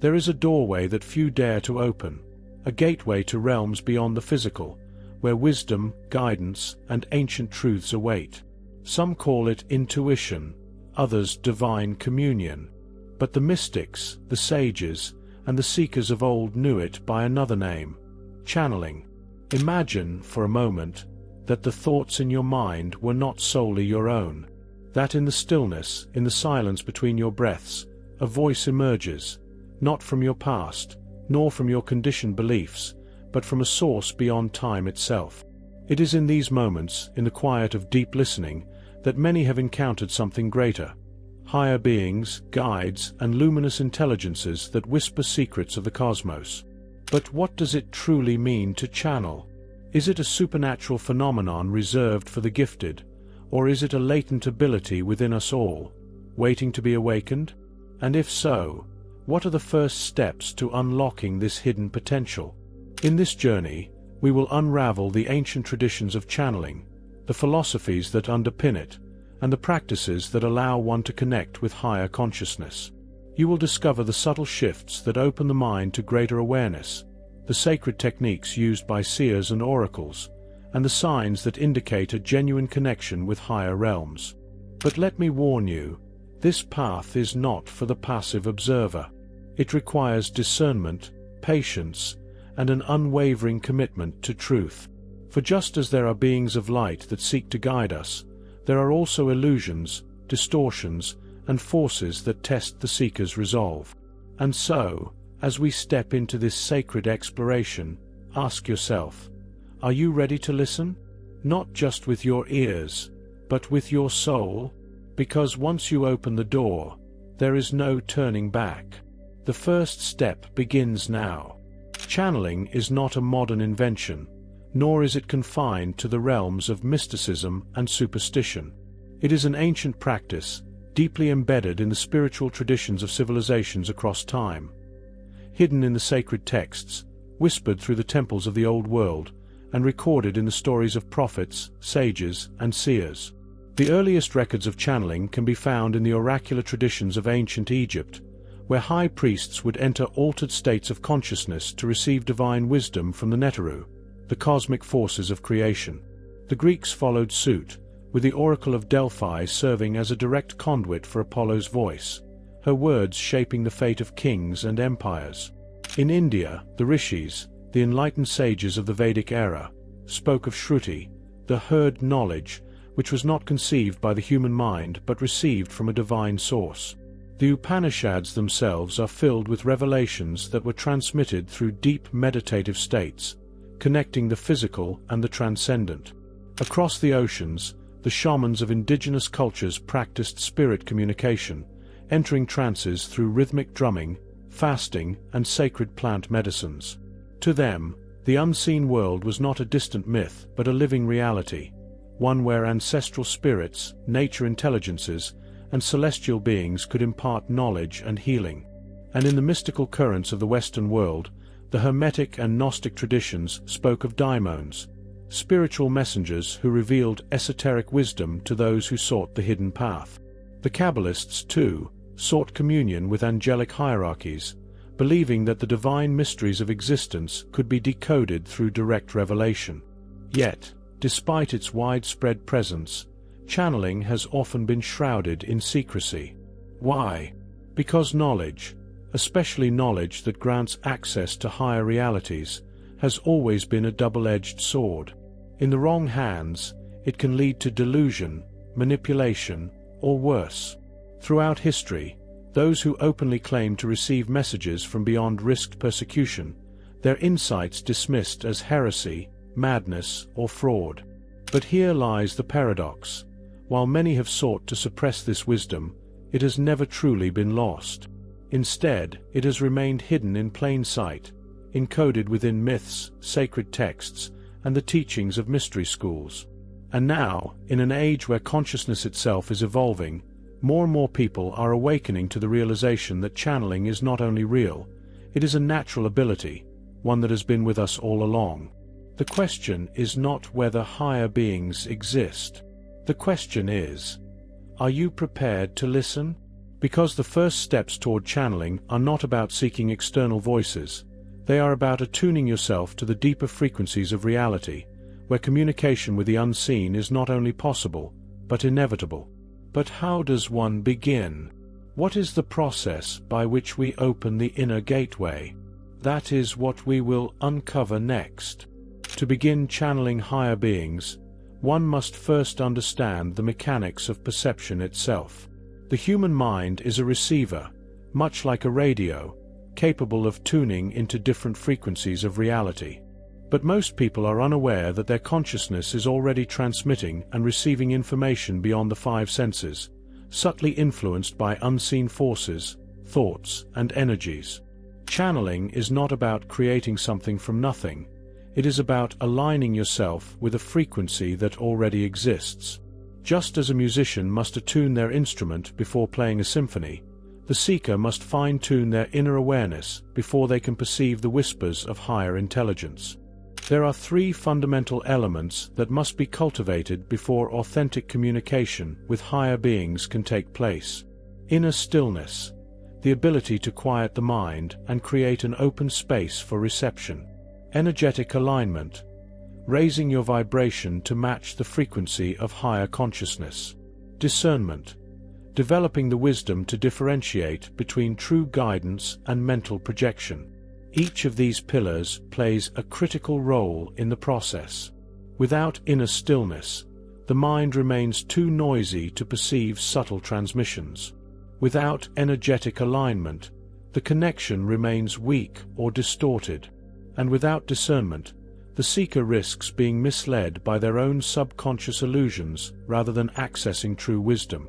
There is a doorway that few dare to open, a gateway to realms beyond the physical, where wisdom, guidance, and ancient truths await. Some call it intuition, others divine communion. But the mystics, the sages, and the seekers of old knew it by another name: channeling. Imagine, for a moment, that the thoughts in your mind were not solely your own, that in the stillness, in the silence between your breaths, a voice emerges, not from your past, nor from your conditioned beliefs, but from a source beyond time itself. It is in these moments, in the quiet of deep listening, that many have encountered something greater: higher beings, guides, and luminous intelligences that whisper secrets of the cosmos. But what does it truly mean to channel? Is it a supernatural phenomenon reserved for the gifted, or is it a latent ability within us all, waiting to be awakened? And if so, what are the first steps to unlocking this hidden potential? In this journey, we will unravel the ancient traditions of channeling, the philosophies that underpin it, and the practices that allow one to connect with higher consciousness. You will discover the subtle shifts that open the mind to greater awareness, the sacred techniques used by seers and oracles, and the signs that indicate a genuine connection with higher realms. But let me warn you, this path is not for the passive observer. It requires discernment, patience, and an unwavering commitment to truth. For just as there are beings of light that seek to guide us, there are also illusions, distortions, and forces that test the seeker's resolve. And so, as we step into this sacred exploration, ask yourself, are you ready to listen? Not just with your ears, but with your soul? Because once you open the door, there is no turning back. The first step begins now. Channeling is not a modern invention, nor is it confined to the realms of mysticism and superstition. It is an ancient practice, deeply embedded in the spiritual traditions of civilizations across time. Hidden in the sacred texts, whispered through the temples of the old world, and recorded in the stories of prophets, sages, and seers. The earliest records of channeling can be found in the oracular traditions of ancient Egypt, where high priests would enter altered states of consciousness to receive divine wisdom from the Neteru, the cosmic forces of creation. The Greeks followed suit, with the oracle of Delphi serving as a direct conduit for Apollo's voice, her words shaping the fate of kings and empires. In India, the rishis, the enlightened sages of the Vedic era, spoke of Shruti, the heard knowledge, which was not conceived by the human mind but received from a divine source. The Upanishads themselves are filled with revelations that were transmitted through deep meditative states, connecting the physical and the transcendent. Across the oceans, the shamans of indigenous cultures practiced spirit communication, entering trances through rhythmic drumming, fasting, and sacred plant medicines. To them, the unseen world was not a distant myth but a living reality, one where ancestral spirits, nature intelligences, and celestial beings could impart knowledge and healing. And in the mystical currents of the Western world, the Hermetic and Gnostic traditions spoke of daimons, spiritual messengers who revealed esoteric wisdom to those who sought the hidden path. The Kabbalists, too, sought communion with angelic hierarchies, believing that the divine mysteries of existence could be decoded through direct revelation. Yet, despite its widespread presence, channeling has often been shrouded in secrecy. Why? Because knowledge, especially knowledge that grants access to higher realities, has always been a double-edged sword. In the wrong hands, it can lead to delusion, manipulation, or worse. Throughout history, those who openly claim to receive messages from beyond risked persecution, their insights dismissed as heresy, madness, or fraud. But here lies the paradox. While many have sought to suppress this wisdom, it has never truly been lost. Instead, it has remained hidden in plain sight, encoded within myths, sacred texts, and the teachings of mystery schools. And now, in an age where consciousness itself is evolving, more and more people are awakening to the realization that channeling is not only real, it is a natural ability, one that has been with us all along. The question is not whether higher beings exist. The question is, are you prepared to listen? Because the first steps toward channeling are not about seeking external voices, they are about attuning yourself to the deeper frequencies of reality, where communication with the unseen is not only possible, but inevitable. But how does one begin? What is the process by which we open the inner gateway? That is what we will uncover next. To begin channeling higher beings, one must first understand the mechanics of perception itself. The human mind is a receiver, much like a radio, capable of tuning into different frequencies of reality. But most people are unaware that their consciousness is already transmitting and receiving information beyond the five senses, subtly influenced by unseen forces, thoughts, and energies. Channeling is not about creating something from nothing. It is about aligning yourself with a frequency that already exists. Just as a musician must attune their instrument before playing a symphony, the seeker must fine-tune their inner awareness before they can perceive the whispers of higher intelligence. There are three fundamental elements that must be cultivated before authentic communication with higher beings can take place. Inner stillness, the ability to quiet the mind and create an open space for reception. Energetic alignment, raising your vibration to match the frequency of higher consciousness. Discernment, developing the wisdom to differentiate between true guidance and mental projection. Each of these pillars plays a critical role in the process. Without inner stillness, the mind remains too noisy to perceive subtle transmissions. Without energetic alignment, the connection remains weak or distorted. And without discernment, the seeker risks being misled by their own subconscious illusions rather than accessing true wisdom.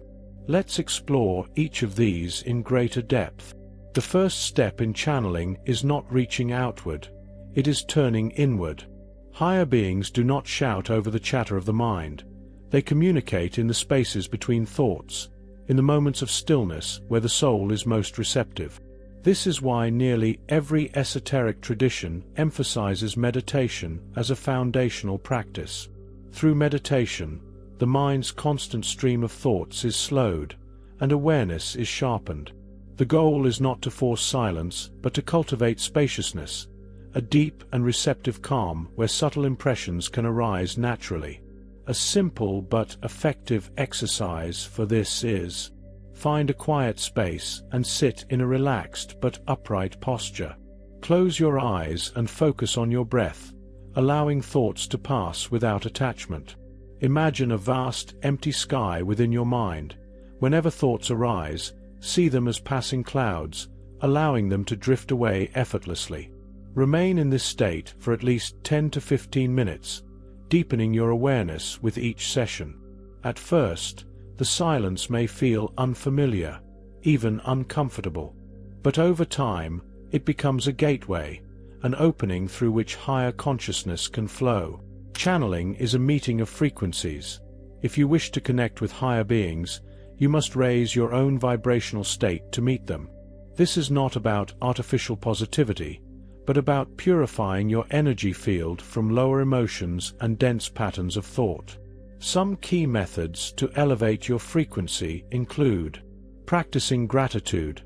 Let's explore each of these in greater depth. The first step in channeling is not reaching outward, it is turning inward. Higher beings do not shout over the chatter of the mind. They communicate in the spaces between thoughts, in the moments of stillness where the soul is most receptive. This is why nearly every esoteric tradition emphasizes meditation as a foundational practice. Through meditation, the mind's constant stream of thoughts is slowed, and awareness is sharpened. The goal is not to force silence, but to cultivate spaciousness, a deep and receptive calm where subtle impressions can arise naturally. A simple but effective exercise for this is: find a quiet space and sit in a relaxed but upright posture. Close your eyes and focus on your breath, allowing thoughts to pass without attachment. Imagine a vast, empty sky within your mind. Whenever thoughts arise, see them as passing clouds, allowing them to drift away effortlessly. Remain in this state for at least 10 to 15 minutes, deepening your awareness with each session. At first, the silence may feel unfamiliar, even uncomfortable. But over time, it becomes a gateway, an opening through which higher consciousness can flow. Channeling is a meeting of frequencies. If you wish to connect with higher beings, you must raise your own vibrational state to meet them. This is not about artificial positivity, but about purifying your energy field from lower emotions and dense patterns of thought. Some key methods to elevate your frequency include practicing gratitude.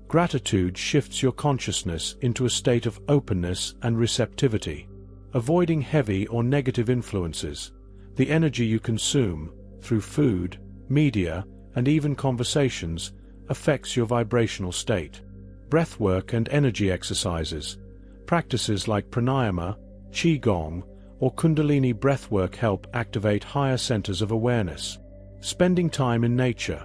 Gratitude shifts your consciousness into a state of openness and receptivity. Avoiding heavy or negative influences. The energy you consume, through food, media, and even conversations, affects your vibrational state. Breathwork and energy exercises. Practices like pranayama, qigong, or kundalini breathwork help activate higher centers of awareness. Spending time in nature.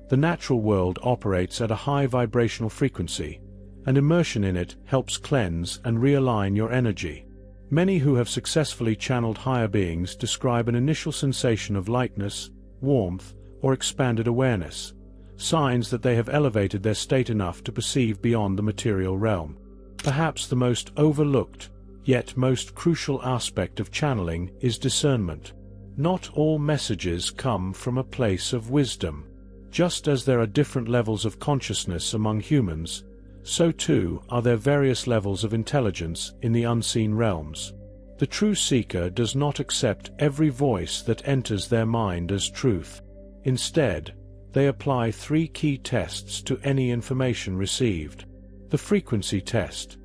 The natural world operates at a high vibrational frequency, and immersion in it helps cleanse and realign your energy. Many who have successfully channeled higher beings describe an initial sensation of lightness, warmth, or expanded awareness, signs that they have elevated their state enough to perceive beyond the material realm. Perhaps the most overlooked, yet most crucial aspect of channeling is discernment. Not all messages come from a place of wisdom. Just as there are different levels of consciousness among humans, so too are there various levels of intelligence in the unseen realms. The true seeker does not accept every voice that enters their mind as truth. Instead, They apply 3 key tests to any information received. The frequency test.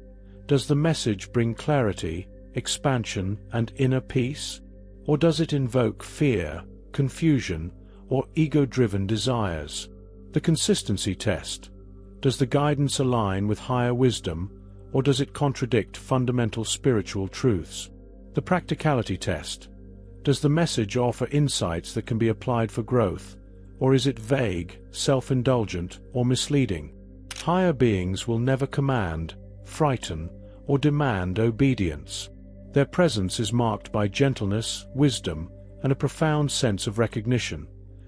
Does the message bring clarity, expansion, and inner peace? Or does it invoke fear, confusion, or ego-driven desires? The consistency test. Does the guidance align with higher wisdom, or does it contradict fundamental spiritual truths? The practicality test. Does the message offer insights that can be applied for growth, or is it vague, self-indulgent, or misleading? Higher beings will never command, frighten, or demand obedience. Their presence is marked by gentleness, wisdom, and a profound sense of recognition,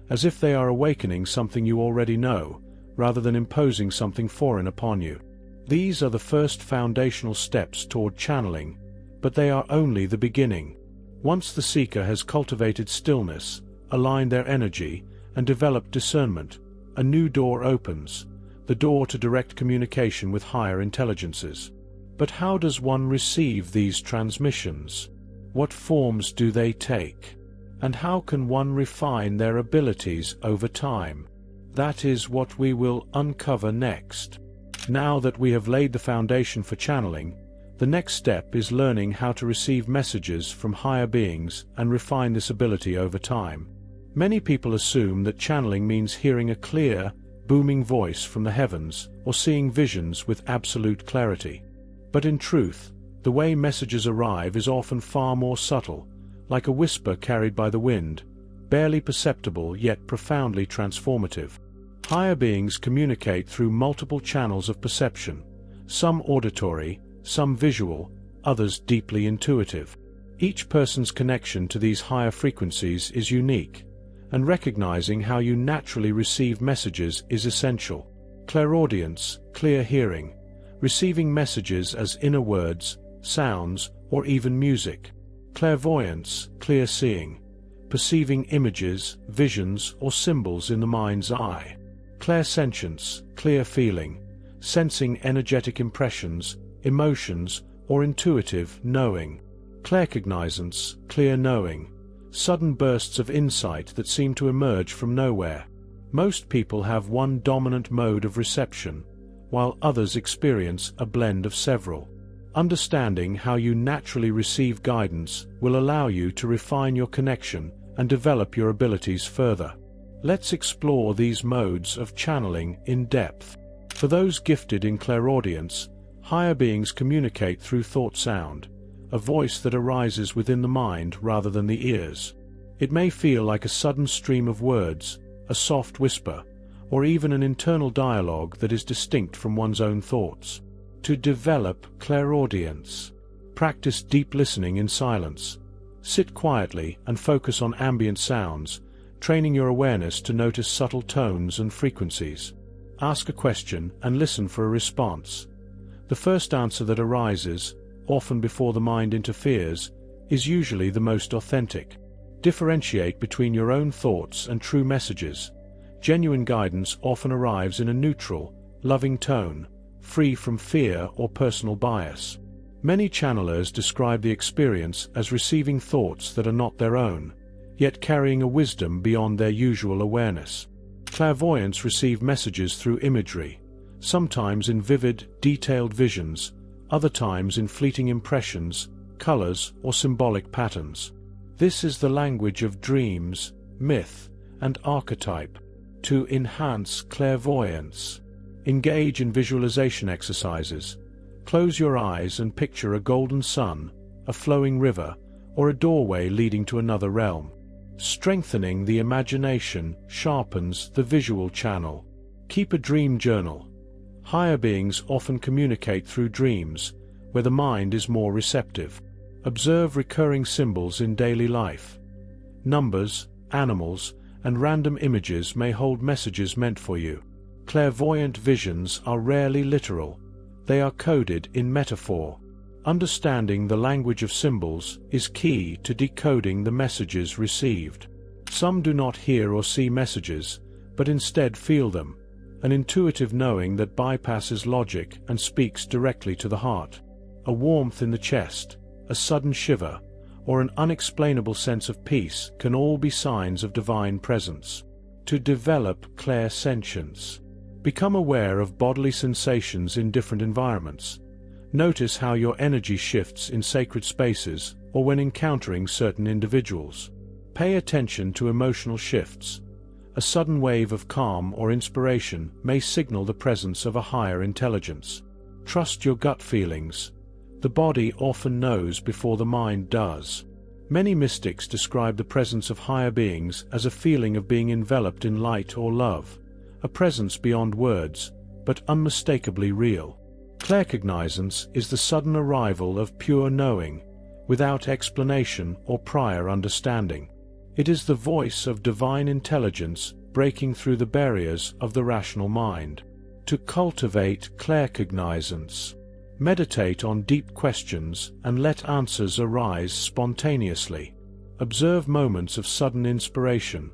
as if they are awakening something you already know, rather than imposing something foreign upon you. These are the first foundational steps toward channeling, but they are only the beginning. Once the seeker has cultivated stillness, aligned their energy, and developed discernment, a new door opens, the door to direct communication with higher intelligences. But how does one receive these transmissions? What forms do they take? And how can one refine their abilities over time? That is what we will uncover next. Now that we have laid the foundation for channeling, the next step is learning how to receive messages from higher beings and refine this ability over time. Many people assume that channeling means hearing a clear, booming voice from the heavens or seeing visions with absolute clarity. But in truth, the way messages arrive is often far more subtle, like a whisper carried by the wind, barely perceptible yet profoundly transformative. Higher beings communicate through multiple channels of perception, some auditory, some visual, others deeply intuitive. Each person's connection to these higher frequencies is unique, and recognizing how you naturally receive messages is essential. Clairaudience, clear hearing, receiving messages as inner words, sounds, or even music. Clairvoyance, clear seeing, perceiving images, visions, or symbols in the mind's eye. Clairsentience, clear feeling, sensing energetic impressions, emotions, or intuitive knowing. Claircognizance, clear knowing, sudden bursts of insight that seem to emerge from nowhere. Most people have one dominant mode of reception, while others experience a blend of several. Understanding how you naturally receive guidance will allow you to refine your connection and develop your abilities further. Let's explore these modes of channeling in depth. For those gifted in clairaudience, higher beings communicate through thought sound, a voice that arises within the mind rather than the ears. It may feel like a sudden stream of words, a soft whisper, or even an internal dialogue that is distinct from one's own thoughts. To develop clairaudience, practice deep listening in silence. Sit quietly and focus on ambient sounds, training your awareness to notice subtle tones and frequencies. Ask a question and listen for a response. The first answer that arises, often before the mind interferes, is usually the most authentic. Differentiate between your own thoughts and true messages. Genuine guidance often arrives in a neutral, loving tone, free from fear or personal bias. Many channelers describe the experience as receiving thoughts that are not their own, yet carrying a wisdom beyond their usual awareness. Clairvoyants receive messages through imagery, sometimes in vivid, detailed visions, other times in fleeting impressions, colors, or symbolic patterns. This is the language of dreams, myth, and archetype. To enhance clairvoyance, engage in visualization exercises. Close your eyes and picture a golden sun, a flowing river, or a doorway leading to another realm. Strengthening the imagination sharpens the visual channel. Keep a dream journal. Higher beings often communicate through dreams, where the mind is more receptive. Observe recurring symbols in daily life. Numbers, animals, and random images may hold messages meant for you. Clairvoyant visions are rarely literal. They are coded in metaphor. Understanding the language of symbols is key to decoding the messages received. Some do not hear or see messages, but instead feel them, an intuitive knowing that bypasses logic and speaks directly to the heart. A warmth in the chest, a sudden shiver, or an unexplainable sense of peace can all be signs of divine presence. To develop clairsentience. Become aware of bodily sensations in different environments. Notice how your energy shifts in sacred spaces or when encountering certain individuals. Pay attention to emotional shifts. A sudden wave of calm or inspiration may signal the presence of a higher intelligence. Trust your gut feelings. The body often knows before the mind does. Many mystics describe the presence of higher beings as a feeling of being enveloped in light or love, a presence beyond words, but unmistakably real. Claircognizance is the sudden arrival of pure knowing, without explanation or prior understanding. It is the voice of divine intelligence breaking through the barriers of the rational mind. To cultivate claircognizance. Meditate on deep questions and let answers arise spontaneously. Observe moments of sudden inspiration,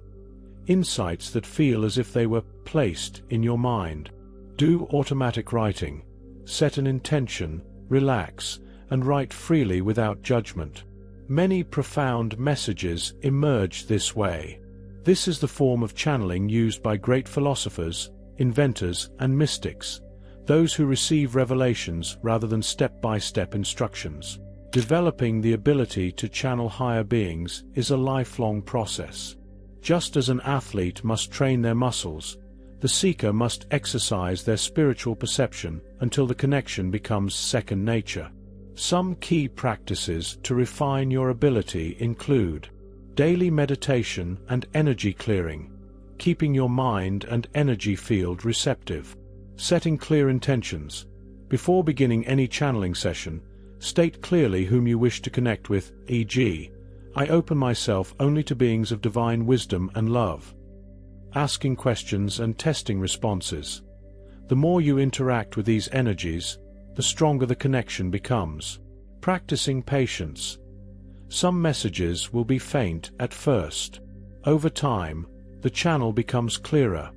insights that feel as if they were placed in your mind. Do automatic writing. Set an intention, relax, and write freely without judgment. Many profound messages emerge this way. This is the form of channeling used by great philosophers, inventors, and mystics, those who receive revelations rather than step-by-step instructions. Developing the ability to channel higher beings is a lifelong process. Just as an athlete must train their muscles, the seeker must exercise their spiritual perception until the connection becomes second nature. Some key practices to refine your ability include daily meditation and energy clearing, keeping your mind and energy field receptive. Setting clear intentions. Before beginning any channeling session, state clearly whom you wish to connect with, e.g., I open myself only to beings of divine wisdom and love. Asking questions and testing responses. The more you interact with these energies, the stronger the connection becomes. Practicing patience. Some messages will be faint at first. Over time, the channel becomes clearer,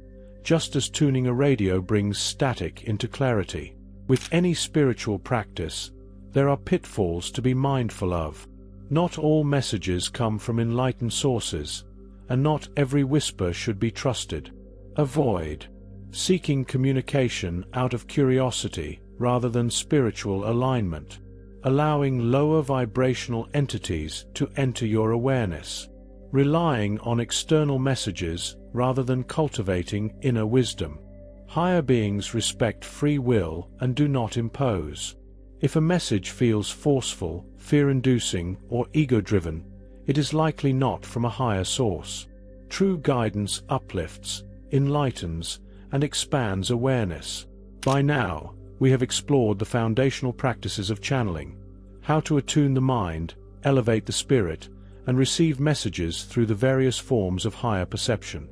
just as tuning a radio brings static into clarity. With any spiritual practice, there are pitfalls to be mindful of. Not all messages come from enlightened sources, and not every whisper should be trusted. Avoid seeking communication out of curiosity rather than spiritual alignment, allowing lower vibrational entities to enter your awareness, relying on external messages rather than cultivating inner wisdom. Higher beings respect free will and do not impose. If a message feels forceful, fear-inducing, or ego-driven, it is likely not from a higher source. True guidance uplifts, enlightens, and expands awareness. By now, we have explored the foundational practices of channeling, how to attune the mind, elevate the spirit, and receive messages through the various forms of higher perception.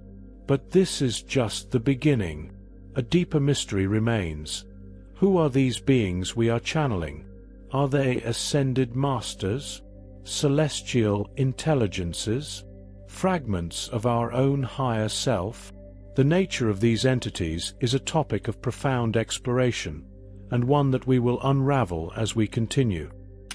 But this is just the beginning. A deeper mystery remains. Who are these beings we are channeling? Are they ascended masters? Celestial intelligences? Fragments of our own higher self? The nature of these entities is a topic of profound exploration, and one that we will unravel as we continue.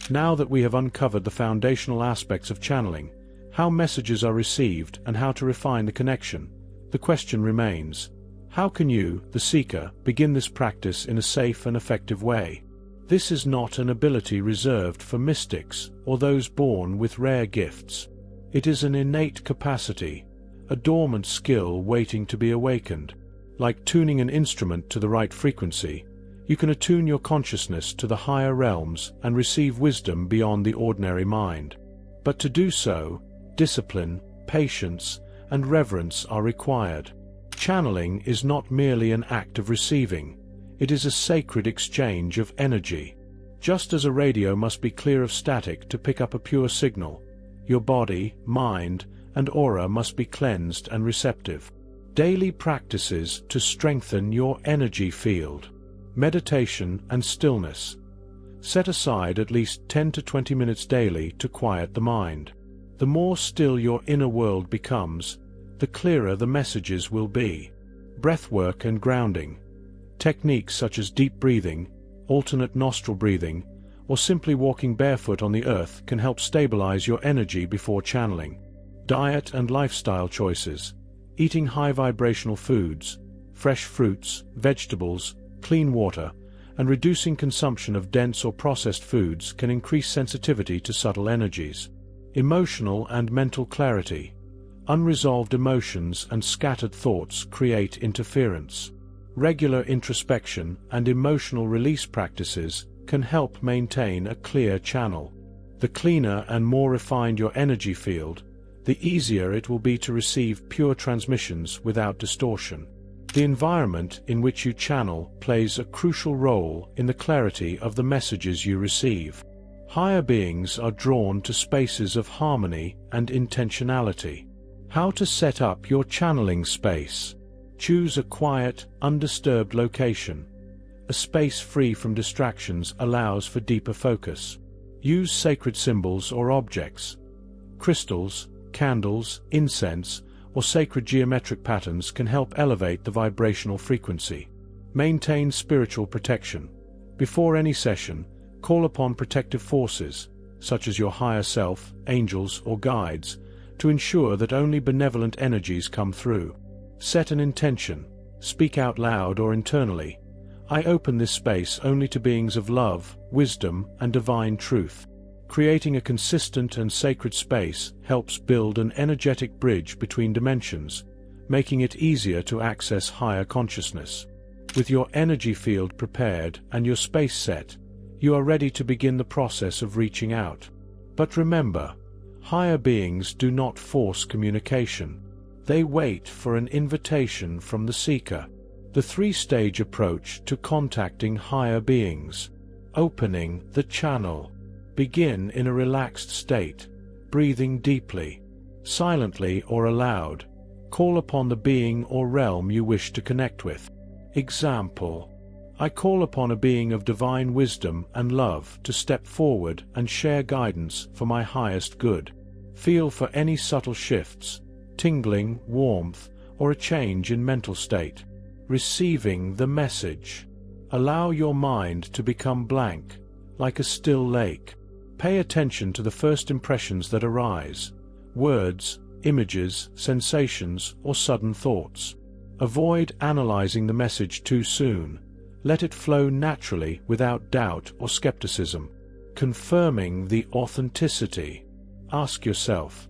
Now that we have uncovered the foundational aspects of channeling, how messages are received and how to refine the connection, the question remains, how can you, the seeker, begin this practice in a safe and effective way? This is not an ability reserved for mystics or those born with rare gifts. It is an innate capacity, a dormant skill waiting to be awakened. Like tuning an instrument to the right frequency, you can attune your consciousness to the higher realms and receive wisdom beyond the ordinary mind. But to do so, discipline, patience, and reverence are required. Channeling is not merely an act of receiving, it is a sacred exchange of energy. Just as a radio must be clear of static to pick up a pure signal, your body, mind, and aura must be cleansed and receptive. Daily practices to strengthen your energy field. Meditation and stillness. Set aside at least 10 to 20 minutes daily to quiet the mind. The more still your inner world becomes, the clearer the messages will be. Breathwork and grounding. Techniques such as deep breathing, alternate nostril breathing, or simply walking barefoot on the earth can help stabilize your energy before channeling. Diet and lifestyle choices. Eating high vibrational foods, fresh fruits, vegetables, clean water, and reducing consumption of dense or processed foods can increase sensitivity to subtle energies. Emotional and mental clarity. Unresolved emotions and scattered thoughts create interference. Regular introspection and emotional release practices can help maintain a clear channel. The cleaner and more refined your energy field, the easier it will be to receive pure transmissions without distortion. The environment in which you channel plays a crucial role in the clarity of the messages you receive. Higher beings are drawn to spaces of harmony and intentionality. How to set up your channeling space. Choose a quiet, undisturbed location. A space free from distractions allows for deeper focus. Use sacred symbols or objects. Crystals, candles, incense, or sacred geometric patterns can help elevate the vibrational frequency. Maintain spiritual protection. Before any session, call upon protective forces, such as your higher self, angels, or guides, to ensure that only benevolent energies come through. Set an intention. Speak out loud or internally. I open this space only to beings of love, wisdom, and divine truth. Creating a consistent and sacred space helps build an energetic bridge between dimensions, making it easier to access higher consciousness. With your energy field prepared and your space set, you are ready to begin the process of reaching out. But remember, higher beings do not force communication. They wait for an invitation from the seeker. The three-stage approach to contacting higher beings. Opening the channel. Begin in a relaxed state, breathing deeply. Silently or aloud, call upon the being or realm you wish to connect with. Example: I call upon a being of divine wisdom and love to step forward and share guidance for my highest good. Feel for any subtle shifts, tingling, warmth, or a change in mental state. Receiving the message. Allow your mind to become blank, like a still lake. Pay attention to the first impressions that arise: words, images, sensations, or sudden thoughts. Avoid analyzing the message too soon. Let it flow naturally without doubt or skepticism. Confirming the authenticity. Ask yourself,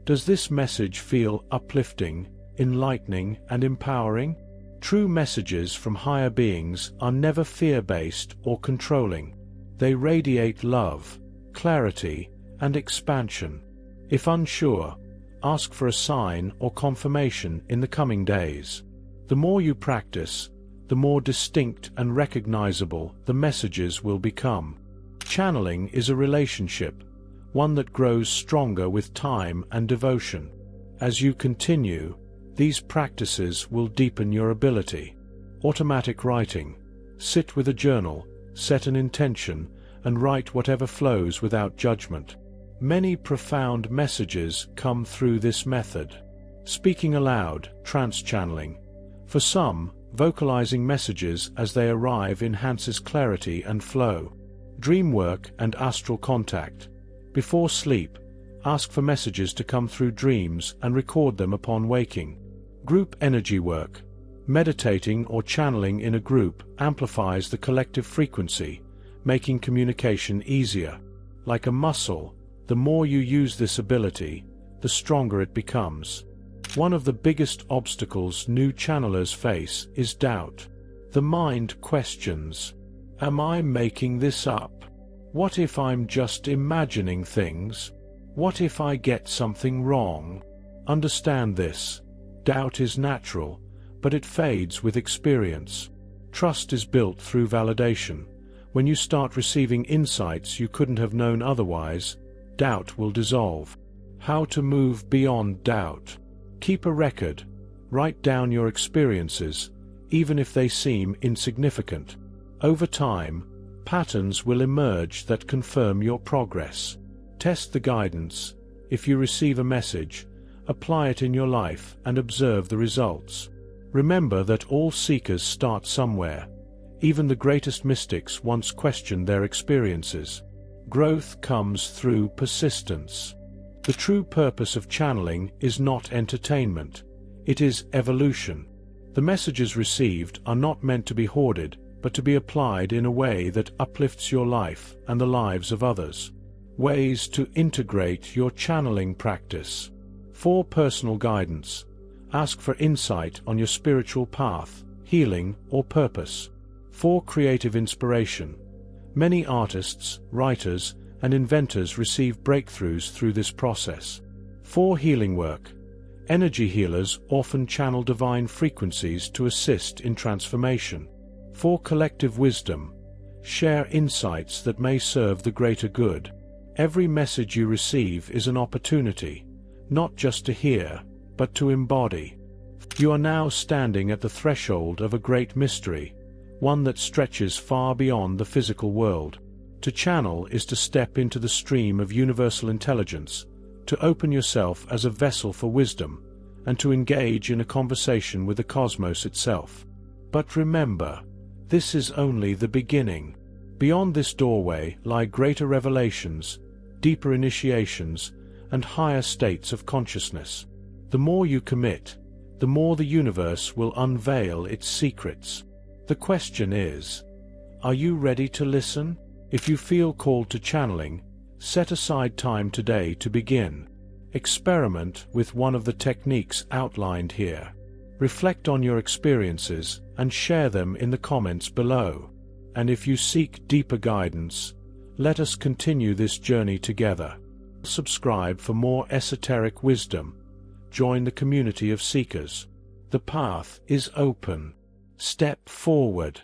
does this message feel uplifting, enlightening, and empowering? True messages from higher beings are never fear-based or controlling. They radiate love, clarity, and expansion. If unsure, ask for a sign or confirmation in the coming days. The more you practice, the more distinct and recognizable the messages will become. Channeling is a relationship, one that grows stronger with time and devotion. As you continue, these practices will deepen your ability. Automatic writing. Sit with a journal, set an intention, and write whatever flows without judgment. Many profound messages come through this method. Speaking aloud, trance channeling. For some, vocalizing messages as they arrive enhances clarity and flow. Dream work and astral contact. Before sleep, ask for messages to come through dreams and record them upon waking. Group energy work. Meditating or channeling in a group amplifies the collective frequency, making communication easier. Like a muscle, the more you use this ability, the stronger it becomes. One of the biggest obstacles new channelers face is doubt. The mind questions, am I making this up? What if I'm just imagining things? What if I get something wrong? Understand this. Doubt is natural, but it fades with experience. Trust is built through validation. When you start receiving insights you couldn't have known otherwise, doubt will dissolve. How to move beyond doubt. Keep a record. Write down your experiences, even if they seem insignificant. Over time, patterns will emerge that confirm your progress. Test the guidance. If you receive a message, apply it in your life and observe the results. Remember that all seekers start somewhere. Even the greatest mystics once questioned their experiences. Growth comes through persistence. The true purpose of channeling is not entertainment. It is evolution. The messages received are not meant to be hoarded, but to be applied in a way that uplifts your life and the lives of others. Ways to integrate your channeling practice. For personal guidance, ask for insight on your spiritual path, healing, or purpose. For creative inspiration, many artists, writers, and inventors receive breakthroughs through this process. For healing work, energy healers often channel divine frequencies to assist in transformation. For collective wisdom, share insights that may serve the greater good. Every message you receive is an opportunity, not just to hear, but to embody. You are now standing at the threshold of a great mystery, one that stretches far beyond the physical world. To channel is to step into the stream of universal intelligence, to open yourself as a vessel for wisdom, and to engage in a conversation with the cosmos itself. But remember, this is only the beginning. Beyond this doorway lie greater revelations, deeper initiations, and higher states of consciousness. The more you commit, the more the universe will unveil its secrets. The question is, are you ready to listen? If you feel called to channeling, set aside time today to begin. Experiment with one of the techniques outlined here. Reflect on your experiences and share them in the comments below. And if you seek deeper guidance, let us continue this journey together. Subscribe for more esoteric wisdom. Join the community of seekers. The path is open. Step forward.